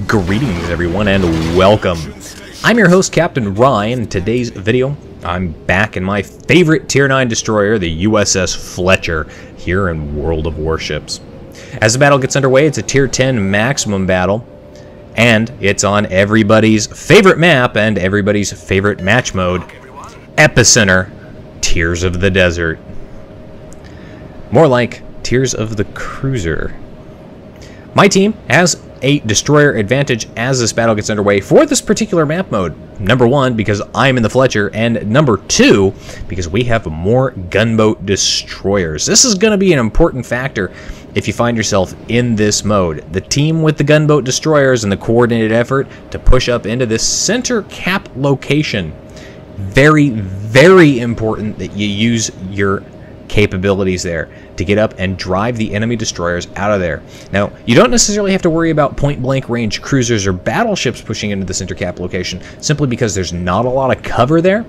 Greetings everyone and welcome. I'm your host Captain Ryan. In today's video, I'm back in my favorite Tier 9 destroyer, the USS Fletcher, here in World of Warships. As the battle gets underway, it's a Tier 10 maximum battle, and it's on everybody's favorite map and everybody's favorite match mode, Epicenter, Tears of the Desert. More like Tears of the Cruiser. My team has a destroyer advantage as this battle gets underway for this particular map mode. Number one, because I'm in the Fletcher, and number two, because we have more gunboat destroyers. This is going to be an important factor if you find yourself in this mode. The team with the gunboat destroyers and the coordinated effort to push up into this center cap location. Very, very important that you use your capabilities there to get up and drive the enemy destroyers out of there. Now, you don't necessarily have to worry about point-blank range cruisers or battleships pushing into the center cap location, simply because there's not a lot of cover there.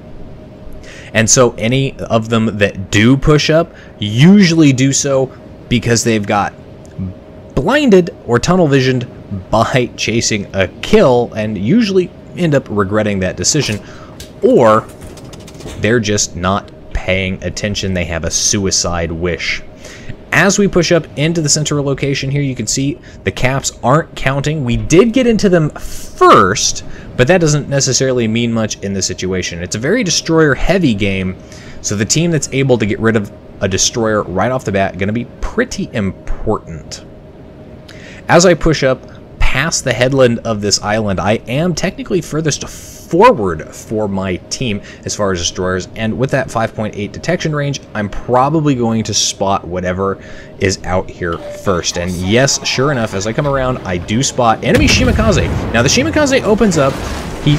And so any of them that do push up usually do so because they've got blinded or tunnel visioned by chasing a kill and usually end up regretting that decision, or they're just not paying attention. They have a suicide wish. As we push up into the central location here, you can see the caps aren't counting. We did get into them first, but that doesn't necessarily mean much in this situation. It's a very destroyer heavy game, so the team that's able to get rid of a destroyer right off the bat is going to be pretty important. As I push up past the headland of this island, I am technically furthest forward for my team as far as destroyers, and with that 5.8 detection range, I'm probably going to spot whatever is out here first. And yes, sure enough, as I come around, I do spot enemy Shimakaze. Now the Shimakaze opens up, he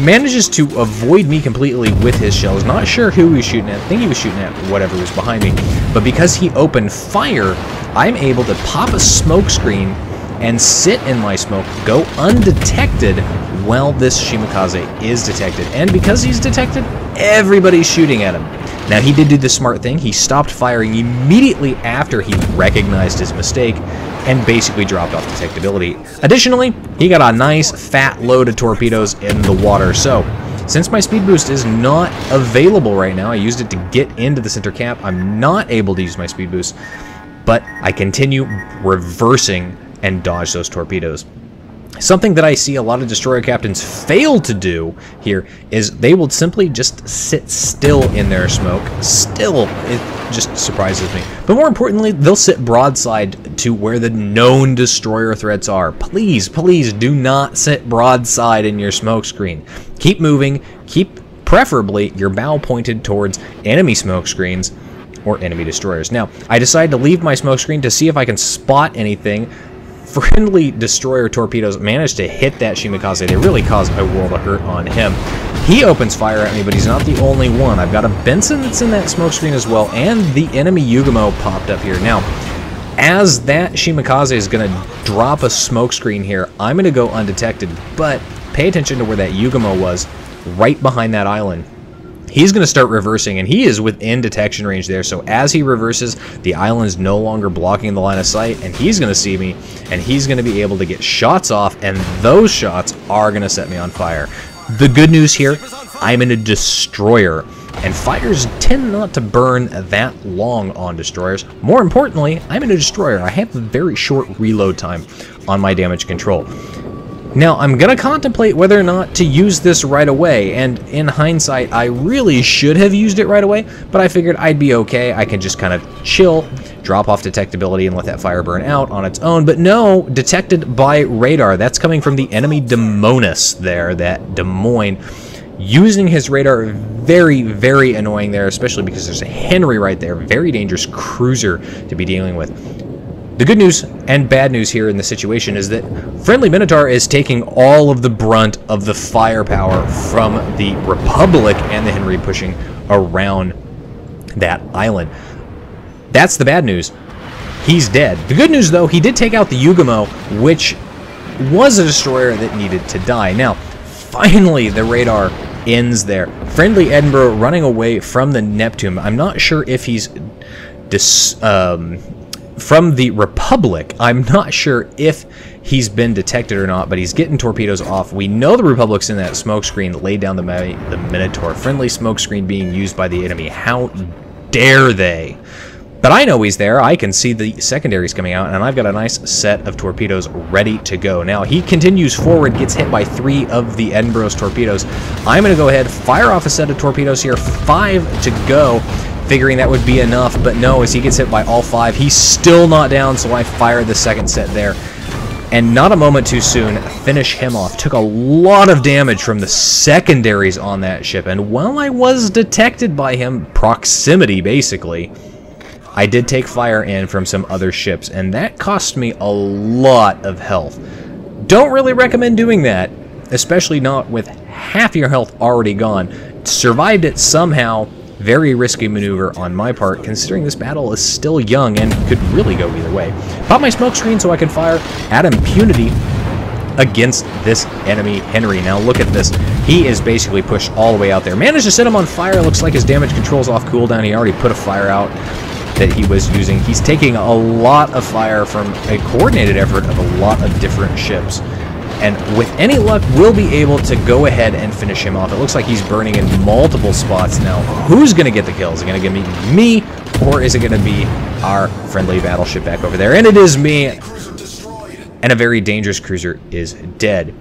manages to avoid me completely with his shells. Not sure who he was shooting at. I think he was shooting at whatever was behind me, but because he opened fire, I'm able to pop a smoke screen and sit in my smoke, go undetected while this Shimakaze is detected. And because he's detected, everybody's shooting at him. Now, he did do the smart thing. He stopped firing immediately after he recognized his mistake and basically dropped off detectability. Additionally, he got a nice fat load of torpedoes in the water. So, since my speed boost is not available right now, I used it to get into the center cap. I'm not able to use my speed boost, but I continue reversing and dodge those torpedoes. Something that I see a lot of destroyer captains fail to do here is they will simply just sit still in their smoke. Still, it just surprises me. But more importantly, they'll sit broadside to where the known destroyer threats are. Please, please do not sit broadside in your smoke screen. Keep moving, keep preferably your bow pointed towards enemy smoke screens or enemy destroyers. Now, I decided to leave my smoke screen to see if I can spot anything. Friendly destroyer torpedoes managed to hit that Shimakaze. They really caused a world of hurt on him. He opens fire at me, but he's not the only one. I've got a Benson that's in that smoke screen as well, and the enemy Yugamo popped up here. Now, as that Shimakaze is going to drop a smoke screen here, I'm going to go undetected, but pay attention to where that Yugamo was, right behind that island. He's going to start reversing, and he is within detection range there, so as he reverses, the island's no longer blocking the line of sight, and he's going to see me, and he's going to be able to get shots off, and those shots are going to set me on fire. The good news here, I'm in a destroyer, and fires tend not to burn that long on destroyers. More importantly, I'm in a destroyer. I have a very short reload time on my damage control. Now, I'm going to contemplate whether or not to use this right away, and in hindsight, I really should have used it right away, but I figured I'd be okay. I can just kind of chill, drop off detectability, and let that fire burn out on its own. But no, detected by radar. That's coming from the enemy Demonus there, that Des Moines. Using his radar, very, very annoying there, especially because there's a Henry right there. Very dangerous cruiser to be dealing with. The good news and bad news here in the situation is that Friendly Minotaur is taking all of the brunt of the firepower from the Republic and the Henry pushing around that island. That's the bad news. He's dead. The good news, though, he did take out the Yugamo, which was a destroyer that needed to die. Now, finally, the radar ends there. Friendly Edinburgh running away from the Neptune. I'm not sure if he's from the Republic. I'm not sure if he's been detected or not, but he's getting torpedoes off. We know the Republic's in that smoke screen, laid down the Minotaur. Friendly smoke screen being used by the enemy. How dare they? But I know he's there. I can see the secondaries coming out, and I've got a nice set of torpedoes ready to go. Now, he continues forward, gets hit by 3 of the Edinburgh's torpedoes. I'm going to go ahead, fire off a set of torpedoes here, 5 to go, figuring that would be enough. But no, as he gets hit by all 5, he's still not down, so I fire the second set there. And not a moment too soon, finish him off. Took a lot of damage from the secondaries on that ship, and while I was detected by him, proximity basically, I did take fire in from some other ships, and that cost me a lot of health. Don't really recommend doing that, especially not with half your health already gone. Survived it somehow. Very risky maneuver on my part, considering this battle is still young and could really go either way. Pop my smoke screen so I can fire at impunity against this enemy Henry. Now look at this. He is basically pushed all the way out there. Managed to set him on fire. Looks like his damage control's off cooldown. He already put a fire out that he was using. He's taking a lot of fire from a coordinated effort of a lot of different ships. And with any luck, we'll be able to go ahead and finish him off. It looks like he's burning in multiple spots now. Who's going to get the kills? Is it going to be me, or is it going to be our friendly battleship back over there? And it is me, and a very dangerous cruiser is dead.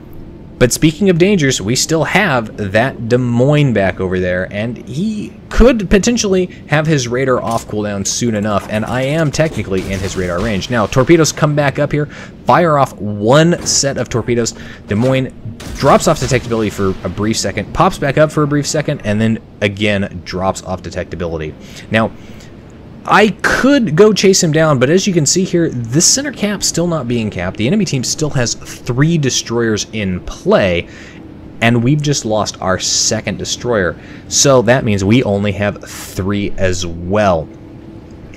But speaking of dangers, we still have that Des Moines back over there, and he could potentially have his radar off cooldown soon enough, and I am technically in his radar range. Now, torpedoes come back up here, fire off 1 set of torpedoes. Des Moines drops off detectability for a brief second, pops back up for a brief second, and then again drops off detectability. Now, I could go chase him down, but as you can see here, this center cap's still not being capped. The enemy team still has 3 destroyers in play, and we've just lost our 2nd destroyer. So that means we only have 3 as well.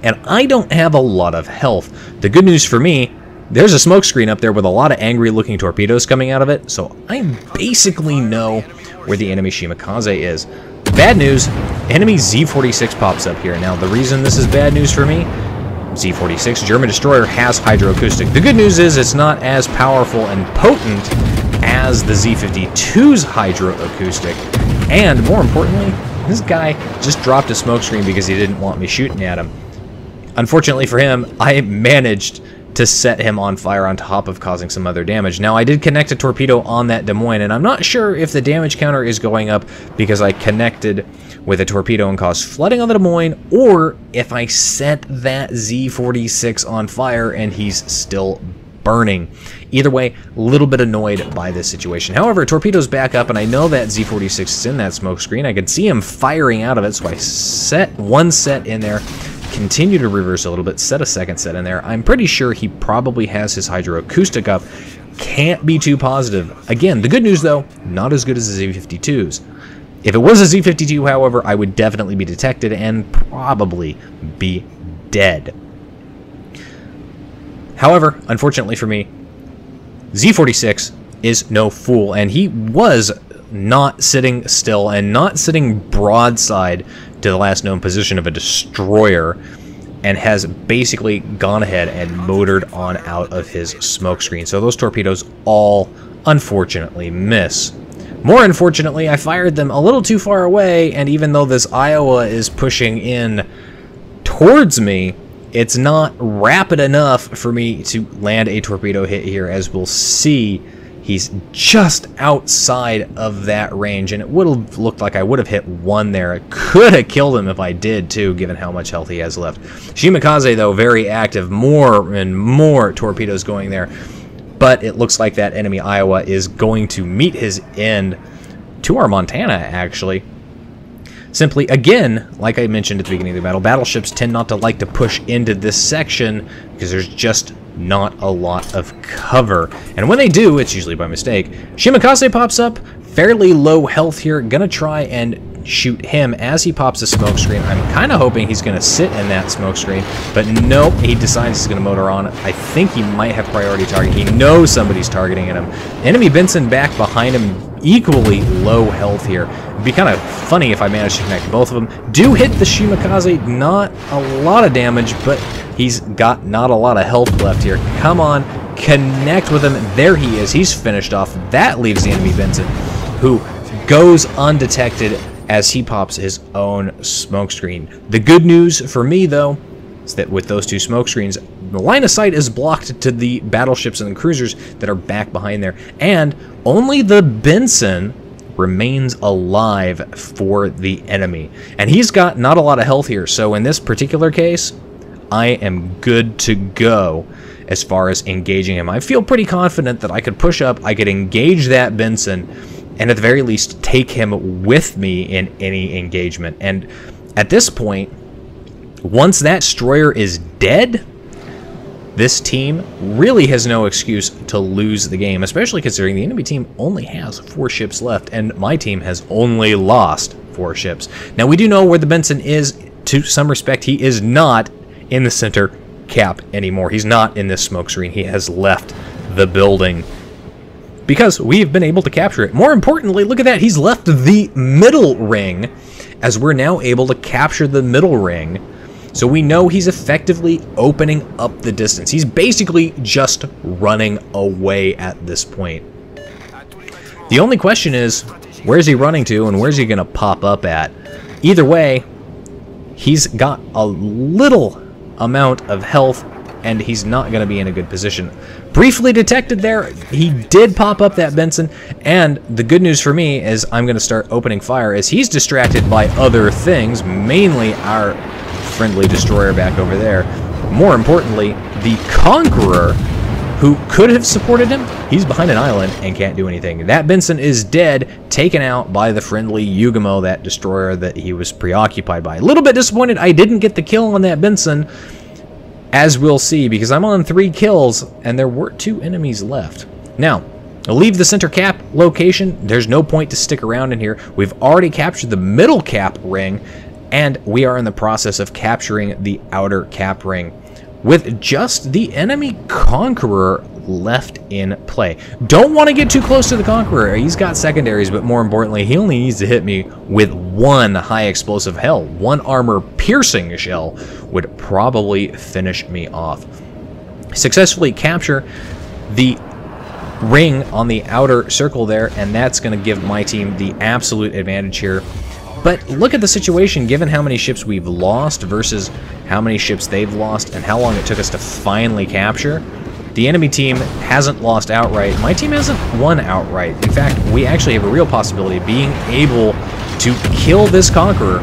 And I don't have a lot of health. The good news for me, there's a smoke screen up there with a lot of angry looking torpedoes coming out of it, so I basically know where the enemy Shimakaze is. Bad news, enemy Z-46 pops up here. Now, the reason this is bad news for me, Z-46, German destroyer, has hydroacoustic. The good news is it's not as powerful and potent as the Z-52's hydroacoustic. And more importantly, this guy just dropped a smokescreen because he didn't want me shooting at him. Unfortunately for him, I managed to set him on fire on top of causing some other damage. Now, I did connect a torpedo on that Des Moines, and I'm not sure if the damage counter is going up because I connected with a torpedo and caused flooding on the Des Moines, or if I set that Z-46 on fire and he's still burning. Either way, a little bit annoyed by this situation. However, torpedoes back up, and I know that Z-46 is in that smoke screen. I could see him firing out of it, so I set 1 set in there, continue to reverse a little bit, set a 2nd set in there. I'm pretty sure he probably has his hydroacoustic up. Can't be too positive. Again, the good news though, not as good as the Z-52's. If it was a Z-52, however, I would definitely be detected and probably be dead. However, unfortunately for me, Z-46 is no fool, and he was not sitting still and not sitting broadside to the last known position of a destroyer, and has basically gone ahead and motored on out of his smoke screen. So those torpedoes all unfortunately miss. More unfortunately, I fired them a little too far away, and even though this Iowa is pushing in towards me, it's not rapid enough for me to land a torpedo hit here. As we'll see, he's just outside of that range, and it would have looked like I would have hit 1 there. I could have killed him if I did too, given how much health he has left. Shimakaze, though, very active. More and more torpedoes going there. But it looks like that enemy Iowa is going to meet his end to our Montana, actually. Simply, again, like I mentioned at the beginning of the battle, battleships tend not to like to push into this section because there's just not a lot of cover. And when they do, it's usually by mistake. Shimakaze pops up, fairly low health here. Gonna try and shoot him as he pops a smoke screen. I'm kind of hoping he's going to sit in that smoke screen, but nope, he decides he's going to motor on. I think he might have priority target. He knows somebody's targeting at him. Enemy Benson back behind him, equally low health here. It'd be kind of funny if I managed to connect both of them. Do hit the Shimakaze, not a lot of damage, but he's got not a lot of health left here. Come on, connect with him. There he is. He's finished off. That leaves the enemy Benson, who goes undetected as he pops his own smokescreen. The good news for me, though, is that with those two smokescreens, the line of sight is blocked to the battleships and the cruisers that are back behind there, and only the Benson remains alive for the enemy. And he's got not a lot of health here, so in this particular case, I am good to go as far as engaging him. I feel pretty confident that I could push up, I could engage that Benson, and at the very least take him with me in any engagement. And at this point, once that destroyer is dead, this team really has no excuse to lose the game, especially considering the enemy team only has 4 ships left, and my team has only lost 4 ships. Now, we do know where the Benson is. To some respect, he is not in the center cap anymore. He's not in this smokescreen. He has left the building because we've been able to capture it. More importantly, look at that. He's left the middle ring, as we're now able to capture the middle ring. So we know he's effectively opening up the distance. He's basically just running away at this point. The only question is, where's he running to and where's he going to pop up at? Either way, he's got a little amount of health and he's not going to be in a good position. Briefly detected there, he did pop up that Benson, and the good news for me is I'm going to start opening fire as he's distracted by other things, mainly our friendly destroyer back over there. More importantly, the Conqueror, who could have supported him, he's behind an island and can't do anything. That Benson is dead, taken out by the friendly Yugamo, that destroyer that he was preoccupied by. A little bit disappointed I didn't get the kill on that Benson, as we'll see, because I'm on 3 kills and there were 2 enemies left. Now, I'll leave the center cap location. There's no point to stick around in here. We've already captured the middle cap ring, and we are in the process of capturing the outer cap ring, with just the enemy Conqueror left in play. Don't want to get too close to the Conqueror. He's got secondaries, but more importantly, he only needs to hit me with 1 high explosive hell. 1 armor piercing shell would probably finish me off. Successfully capture the ring on the outer circle there, and that's going to give my team the absolute advantage here. But look at the situation, given how many ships we've lost versus how many ships they've lost and how long it took us to finally capture. The enemy team hasn't lost outright. My team hasn't won outright. In fact, we actually have a real possibility of being able to kill this Conqueror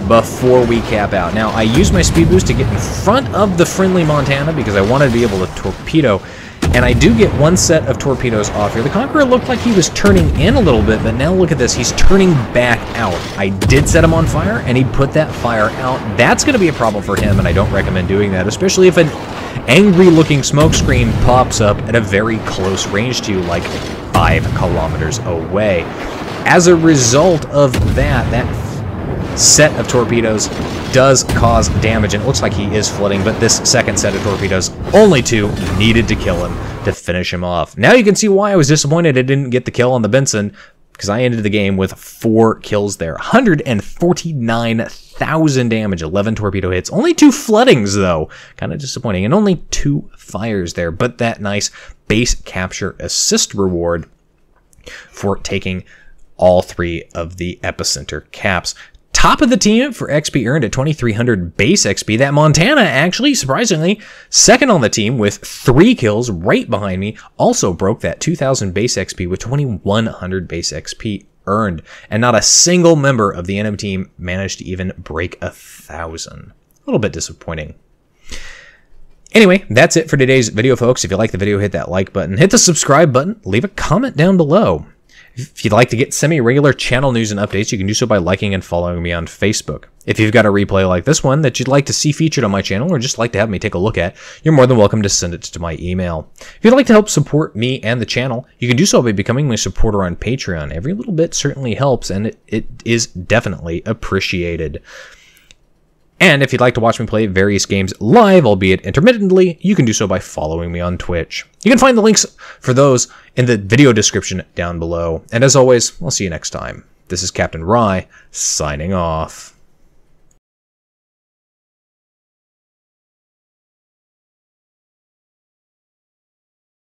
before we cap out. Now, I use my speed boost to get in front of the friendly Montana because I wanted to be able to torpedo, and I do get 1 set of torpedoes off here. The Conqueror looked like he was turning in a little bit, but now look at this. He's turning back out. I did set him on fire, and he put that fire out. That's going to be a problem for him, and I don't recommend doing that, especially if an angry-looking smokescreen pops up at a very close range to you, like 5 kilometers away. As a result of that set of torpedoes does cause damage, and it looks like he is flooding, but this second set of torpedoes, only 2, needed to kill him to finish him off. Now you can see why I was disappointed I didn't get the kill on the Benson, because I ended the game with 4 kills there. 149,000 damage, 11 torpedo hits. Only 2 floodings, though. Kind of disappointing. And only 2 fires there, but that nice base capture assist reward for taking all 3 of the epicenter caps. Top of the team for XP earned at 2,300 base XP. That Montana, actually, surprisingly, second on the team with 3 kills right behind me. Also broke that 2,000 base XP with 2,100 base XP earned. And not a single member of the enemy team managed to even break 1,000. A little bit disappointing. Anyway, that's it for today's video, folks. If you like the video, hit that like button. Hit the subscribe button. Leave a comment down below. If you'd like to get semi-regular channel news and updates, you can do so by liking and following me on Facebook. If you've got a replay like this one that you'd like to see featured on my channel or just like to have me take a look at, you're more than welcome to send it to my email. If you'd like to help support me and the channel, you can do so by becoming my supporter on Patreon. Every little bit certainly helps, and it is definitely appreciated. And if you'd like to watch me play various games live, albeit intermittently, you can do so by following me on Twitch. You can find the links for those in the video description down below. And as always, I'll see you next time. This is Captain Rye, signing off.